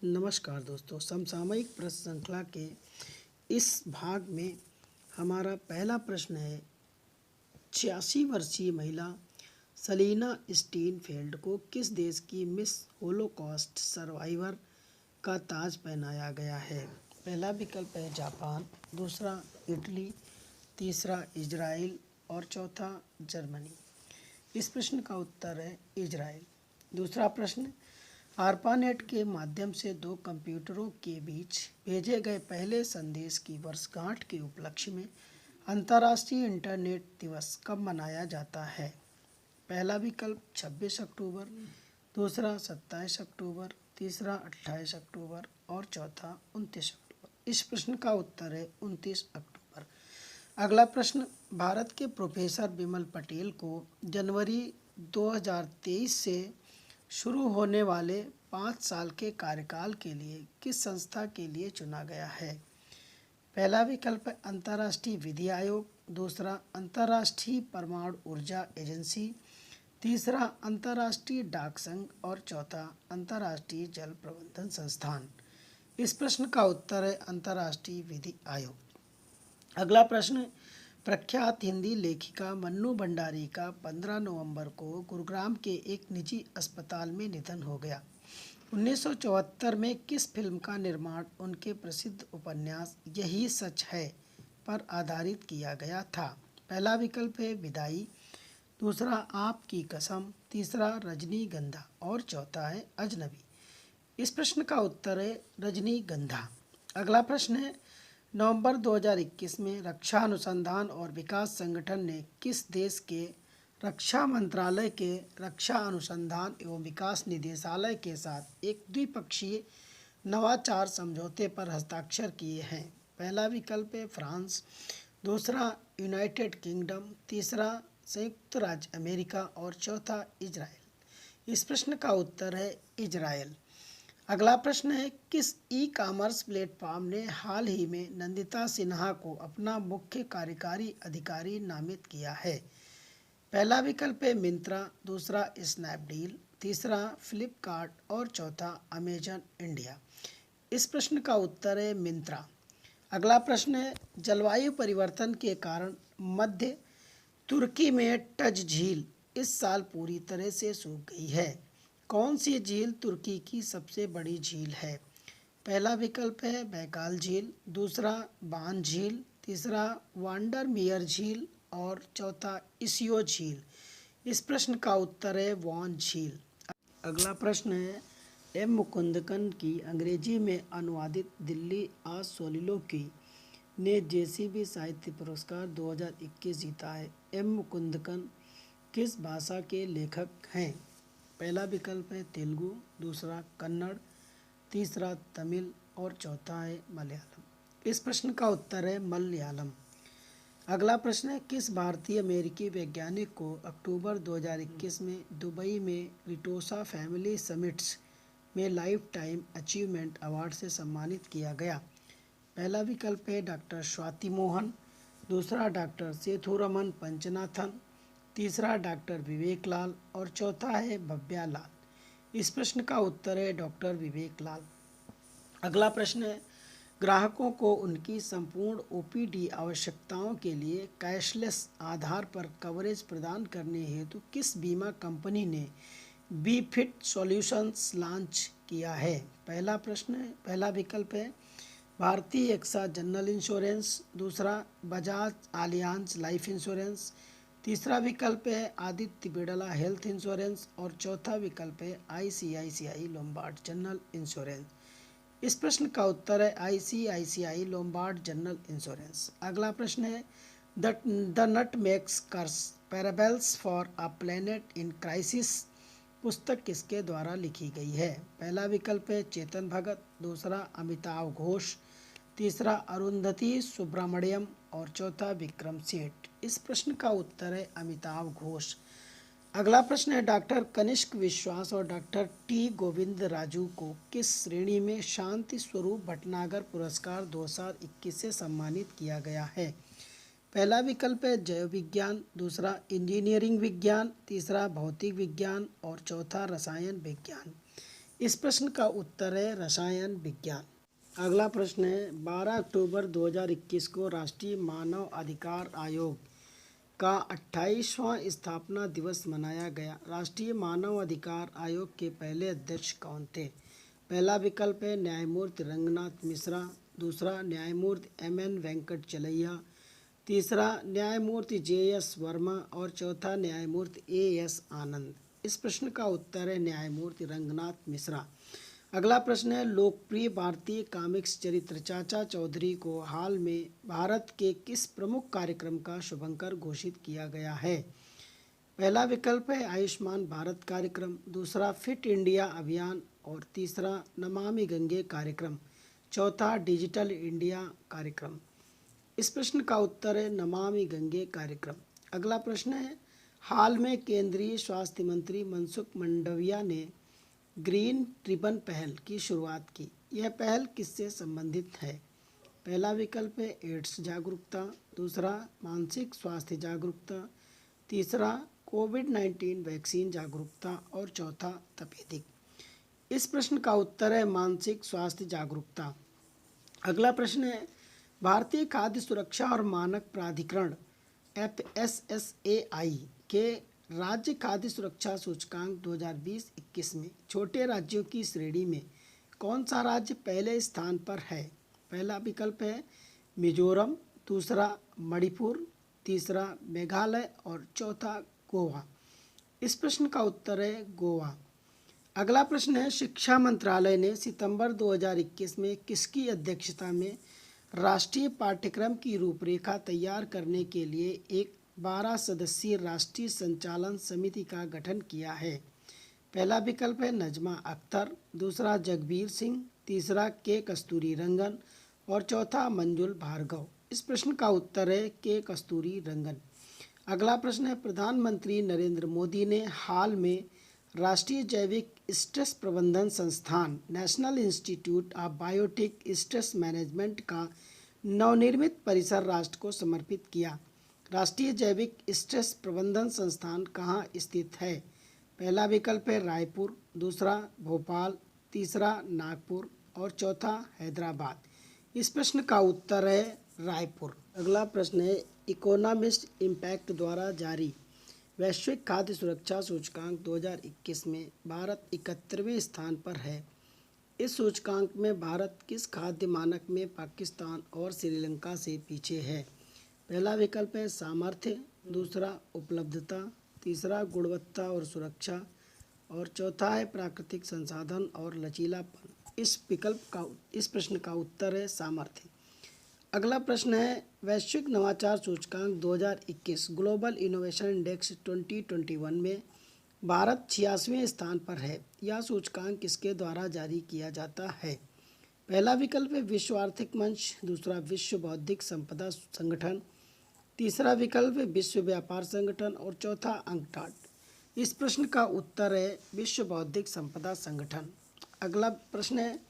नमस्कार दोस्तों, समसामयिक प्रश्न श्रृंखला के इस भाग में हमारा पहला प्रश्न है। 86 वर्षीय महिला सलीना स्टीनफेल्ड को किस देश की मिस होलोकॉस्ट सर्वाइवर का ताज पहनाया गया है? पहला विकल्प है जापान, दूसरा इटली, तीसरा इजराइल और चौथा जर्मनी। इस प्रश्न का उत्तर है इजराइल। दूसरा प्रश्न, आरपानेट के माध्यम से दो कंप्यूटरों के बीच भेजे गए पहले संदेश की वर्षगांठ के उपलक्ष्य में अंतर्राष्ट्रीय इंटरनेट दिवस कब मनाया जाता है? पहला विकल्प 26 अक्टूबर, दूसरा 27 अक्टूबर, तीसरा 28 अक्टूबर और चौथा 29 अक्टूबर। इस प्रश्न का उत्तर है 29 अक्टूबर। अगला प्रश्न, भारत के प्रोफेसर बिमल पटेल को जनवरी 2023 से शुरू होने वाले 5 साल के कार्यकाल के लिए किस संस्था के लिए चुना गया है? पहला विकल्प है अंतर्राष्ट्रीय विधि आयोग, दूसरा अंतर्राष्ट्रीय परमाणु ऊर्जा एजेंसी, तीसरा अंतर्राष्ट्रीय डाक संघ और चौथा अंतर्राष्ट्रीय जल प्रबंधन संस्थान। इस प्रश्न का उत्तर है अंतर्राष्ट्रीय विधि आयोग। अगला प्रश्न, प्रख्यात हिंदी लेखिका मन्नू भंडारी का 15 नवंबर को गुरुग्राम के एक निजी अस्पताल में निधन हो गया। 1974 में किस फिल्म का निर्माण उनके प्रसिद्ध उपन्यास यही सच है पर आधारित किया गया था? पहला विकल्प है विदाई, दूसरा आपकी कसम, तीसरा रजनीगंधा और चौथा है अजनबी। इस प्रश्न का उत्तर है रजनीगंधा। अगला प्रश्न है, नवंबर 2021 में रक्षा अनुसंधान और विकास संगठन ने किस देश के रक्षा मंत्रालय के रक्षा अनुसंधान एवं विकास निदेशालय के साथ एक द्विपक्षीय नवाचार समझौते पर हस्ताक्षर किए हैं? पहला विकल्प है फ्रांस, दूसरा यूनाइटेड किंगडम, तीसरा संयुक्त राज्य अमेरिका और चौथा इजराइल। इस प्रश्न का उत्तर है इजराइल। अगला प्रश्न है, किस ई कॉमर्स प्लेटफॉर्म ने हाल ही में नंदिता सिन्हा को अपना मुख्य कार्यकारी अधिकारी नामित किया है? पहला विकल्प है मिंत्रा, दूसरा स्नैपडील, तीसरा फ्लिपकार्ट और चौथा अमेजन इंडिया। इस प्रश्न का उत्तर है मिंत्रा। अगला प्रश्न है, जलवायु परिवर्तन के कारण मध्य तुर्की में टज झील इस साल पूरी तरह से सूख गई है। कौन सी झील तुर्की की सबसे बड़ी झील है? पहला विकल्प है बैकाल झील, दूसरा बान झील, तीसरा वांडरमियर झील और चौथा इसियो झील। इस प्रश्न का उत्तर है वॉन झील। अगला प्रश्न है, एम मुकुंदकन की अंग्रेजी में अनुवादित दिल्ली आज सोलिलोकी ने जेसीबी साहित्य पुरस्कार 2021 जीता है। एम मुकुंदकन किस भाषा के लेखक हैं? पहला विकल्प है तेलुगु, दूसरा कन्नड़, तीसरा तमिल और चौथा है मलयालम। इस प्रश्न का उत्तर है मलयालम। अगला प्रश्न है, किस भारतीय अमेरिकी वैज्ञानिक को अक्टूबर 2021 में दुबई में विटोसा फैमिली समिट्स में लाइफ टाइम अचीवमेंट अवार्ड से सम्मानित किया गया? पहला विकल्प है डॉक्टर स्वाति मोहन, दूसरा डॉक्टर सेथुरमन पंचनाथन, तीसरा डॉक्टर विवेक लाल और चौथा है भव्या लाल। इस प्रश्न का उत्तर है डॉक्टर विवेक लाल। अगला प्रश्न है, ग्राहकों को उनकी संपूर्ण ओपीडी आवश्यकताओं के लिए कैशलेस आधार पर कवरेज प्रदान करने हेतु किस बीमा कंपनी ने बीफिट सॉल्यूशंस लॉन्च किया है? पहला विकल्प है भारतीय एक्सा जनरल इंश्योरेंस, दूसरा बजाज आलियांज लाइफ इंश्योरेंस, तीसरा विकल्प है आदित्य बिड़ला हेल्थ इंश्योरेंस और चौथा विकल्प है आईसीआईसीआई लोम्बार्ड जनरल इंश्योरेंस। इस प्रश्न का उत्तर है आईसीआईसीआई लोम्बार्ड जनरल इंश्योरेंस। अगला प्रश्न है, the nutmeg's curse parables for a planet in crisis पुस्तक किसके द्वारा लिखी गई है? पहला विकल्प है चेतन भगत, दूसरा अमिताभ घोष, तीसरा अरुंधति सुब्रमण्यम और चौथा विक्रम सेठ। इस प्रश्न का उत्तर है अमिताभ घोष। अगला प्रश्न है, डॉक्टर कनिष्क विश्वास और डॉक्टर टी गोविंद राजू को किस श्रेणी में शांति स्वरूप भटनागर पुरस्कार 2021 से सम्मानित किया गया है? पहला विकल्प है जैव विज्ञान, दूसरा इंजीनियरिंग विज्ञान, तीसरा भौतिक विज्ञान और चौथा रसायन विज्ञान। इस प्रश्न का उत्तर है रसायन विज्ञान। अगला प्रश्न है 12 अक्टूबर 2021 को राष्ट्रीय मानव अधिकार आयोग का 28वां स्थापना दिवस मनाया गया। राष्ट्रीय मानव अधिकार आयोग के पहले अध्यक्ष कौन थे? पहला विकल्प है न्यायमूर्ति रंगनाथ मिश्रा, दूसरा न्यायमूर्ति एम.एन. वेंकटचलैया, तीसरा न्यायमूर्ति जे.एस. वर्मा और चौथा न्यायमूर्ति ए.एस. आनंद। इस प्रश्न का उत्तर है न्यायमूर्ति रंगनाथ मिश्रा। अगला प्रश्न है लोकप्रिय भारतीय कॉमिक्स चरित्र चाचा चौधरी को हाल में भारत के किस प्रमुख कार्यक्रम का शुभंकर घोषित किया गया है? पहला विकल्प है आयुष्मान भारत कार्यक्रम, दूसरा फिट इंडिया अभियान और तीसरा नमामि गंगे कार्यक्रम, चौथा डिजिटल इंडिया कार्यक्रम। इस प्रश्न का उत्तर है नमामि गंगे कार्यक्रम। अगला प्रश्न है हाल में केंद्रीय स्वास्थ्य मंत्री मनसुख मंडाविया ने ग्रीन रिबन पहल की शुरुआत की। यह पहल किससे संबंधित है? पहला विकल्प है एड्स जागरूकता, दूसरा मानसिक स्वास्थ्य जागरूकता, तीसरा कोविड-19 वैक्सीन जागरूकता और चौथा तपेदिक। इस प्रश्न का उत्तर है मानसिक स्वास्थ्य जागरूकता। अगला प्रश्न है भारतीय खाद्य सुरक्षा और मानक प्राधिकरण FSSAI के राज्य खाद्य सुरक्षा सूचकांक 2020-21 में छोटे राज्यों की श्रेणी में कौन सा राज्य पहले स्थान पर है? पहला विकल्प है मिजोरम, दूसरा मणिपुर, तीसरा मेघालय और चौथा गोवा। इस प्रश्न का उत्तर है गोवा। अगला प्रश्न है शिक्षा मंत्रालय ने सितंबर 2021 में किसकी अध्यक्षता में राष्ट्रीय पाठ्यक्रम की रूपरेखा तैयार करने के लिए एक 12 सदस्यीय राष्ट्रीय संचालन समिति का गठन किया है? पहला विकल्प है नजमा अख्तर, दूसरा जगबीर सिंह, तीसरा के कस्तूरी रंगन और चौथा मंजुल भार्गव। इस प्रश्न का उत्तर है के कस्तूरी रंगन। अगला प्रश्न है प्रधानमंत्री नरेंद्र मोदी ने हाल में राष्ट्रीय जैविक स्ट्रेस प्रबंधन संस्थान National Institute of Biotic Stress Management का नवनिर्मित परिसर राष्ट्र को समर्पित किया। राष्ट्रीय जैविक स्ट्रेस प्रबंधन संस्थान कहाँ स्थित है? पहला विकल्प है रायपुर, दूसरा भोपाल, तीसरा नागपुर और चौथा हैदराबाद। इस प्रश्न का उत्तर है रायपुर। अगला प्रश्न है इकोनॉमिस्ट इम्पैक्ट द्वारा जारी वैश्विक खाद्य सुरक्षा सूचकांक 2021 में भारत 71वें स्थान पर है। इस सूचकांक में भारत किस खाद्य मानक में पाकिस्तान और श्रीलंका से पीछे है? पहला विकल्प है सामर्थ्य, दूसरा उपलब्धता, तीसरा गुणवत्ता और सुरक्षा और चौथा है प्राकृतिक संसाधन और लचीलापन। इस प्रश्न का उत्तर है सामर्थ्य। अगला प्रश्न है वैश्विक नवाचार सूचकांक 2021 ग्लोबल इनोवेशन इंडेक्स 2021 में भारत 86वें स्थान पर है। यह सूचकांक किसके द्वारा जारी किया जाता है? पहला विकल्प है विश्व आर्थिक मंच, दूसरा विश्व बौद्धिक संपदा संगठन, तीसरा विकल्प है विश्व व्यापार संगठन और चौथा अंकटाड। इस प्रश्न का उत्तर है विश्व बौद्धिक संपदा संगठन। अगला प्रश्न है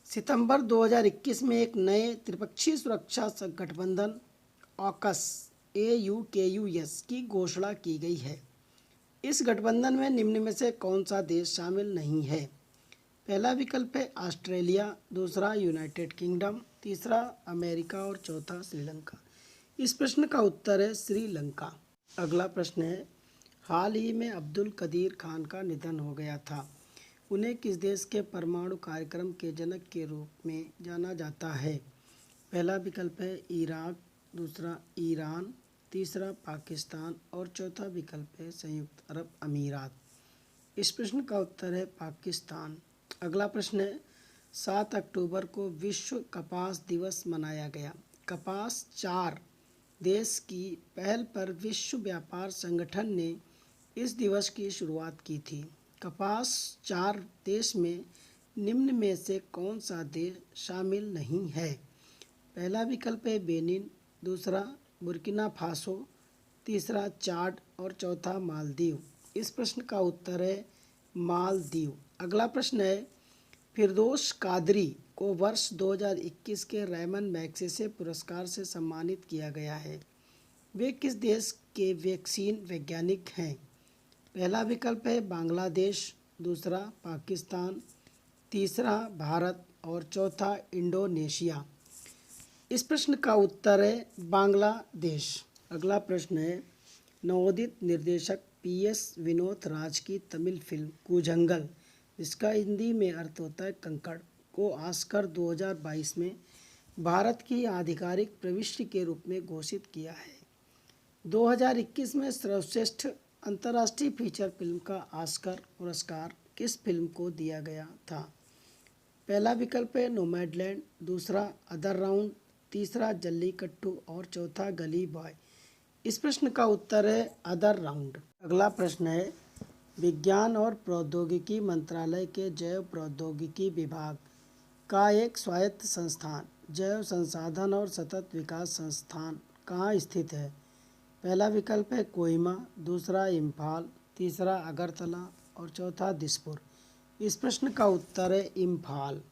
सितंबर 2021 में एक नए त्रिपक्षीय सुरक्षा गठबंधन ऑकस AUKUS की घोषणा की गई है। इस गठबंधन में निम्न में से कौन सा देश शामिल नहीं है? पहला विकल्प है ऑस्ट्रेलिया, दूसरा यूनाइटेड किंगडम, तीसरा अमेरिका और चौथा श्रीलंका। इस प्रश्न का उत्तर है श्रीलंका। अगला प्रश्न है हाल ही में अब्दुल कदीर खान का निधन हो गया था। उन्हें किस देश के परमाणु कार्यक्रम के जनक के रूप में जाना जाता है? पहला विकल्प है इराक, दूसरा ईरान, तीसरा पाकिस्तान और चौथा विकल्प है संयुक्त अरब अमीरात। इस प्रश्न का उत्तर है पाकिस्तान। अगला प्रश्न है 7 अक्टूबर को विश्व कपास दिवस मनाया गया। कपास 4 देश की पहल पर विश्व व्यापार संगठन ने इस दिवस की शुरुआत की थी। कपास 4 देश में निम्न में से कौन सा देश शामिल नहीं है? पहला विकल्प है बेनिन, दूसरा बुर्किना फासो, तीसरा चाड और चौथा मालदीव। इस प्रश्न का उत्तर है मालदीव। अगला प्रश्न है फिरदौस कादरी को वर्ष 2021 के रैमन मैग्सेसे पुरस्कार से सम्मानित किया गया है। वे किस देश के वैक्सीन वैज्ञानिक हैं? पहला विकल्प है बांग्लादेश, दूसरा पाकिस्तान, तीसरा भारत और चौथा इंडोनेशिया। इस प्रश्न का उत्तर है बांग्लादेश। अगला प्रश्न है, नवोदित निर्देशक PS विनोद राज की तमिल फिल्म कूजंगल, जिसका हिंदी में अर्थ होता है कंकड़, को ऑस्कर 2022 में भारत की आधिकारिक प्रविष्टि के रूप में घोषित किया है। 2021 में सर्वश्रेष्ठ अंतर्राष्ट्रीय फीचर फिल्म का ऑस्कर पुरस्कार किस फिल्म को दिया गया था? पहला विकल्प है नोमैडलैंड, दूसरा अदर राउंड, तीसरा जल्लीकट्टू और चौथा गली बॉय। इस प्रश्न का उत्तर है अदर राउंड। अगला प्रश्न है, विज्ञान और प्रौद्योगिकी मंत्रालय के जैव प्रौद्योगिकी विभाग का एक स्वायत्त संस्थान जैव संसाधन और सतत विकास संस्थान कहाँ स्थित है? पहला विकल्प है कोहिमा, दूसरा इम्फाल, तीसरा अगरतला और चौथा दिसपुर। इस प्रश्न का उत्तर है इम्फाल।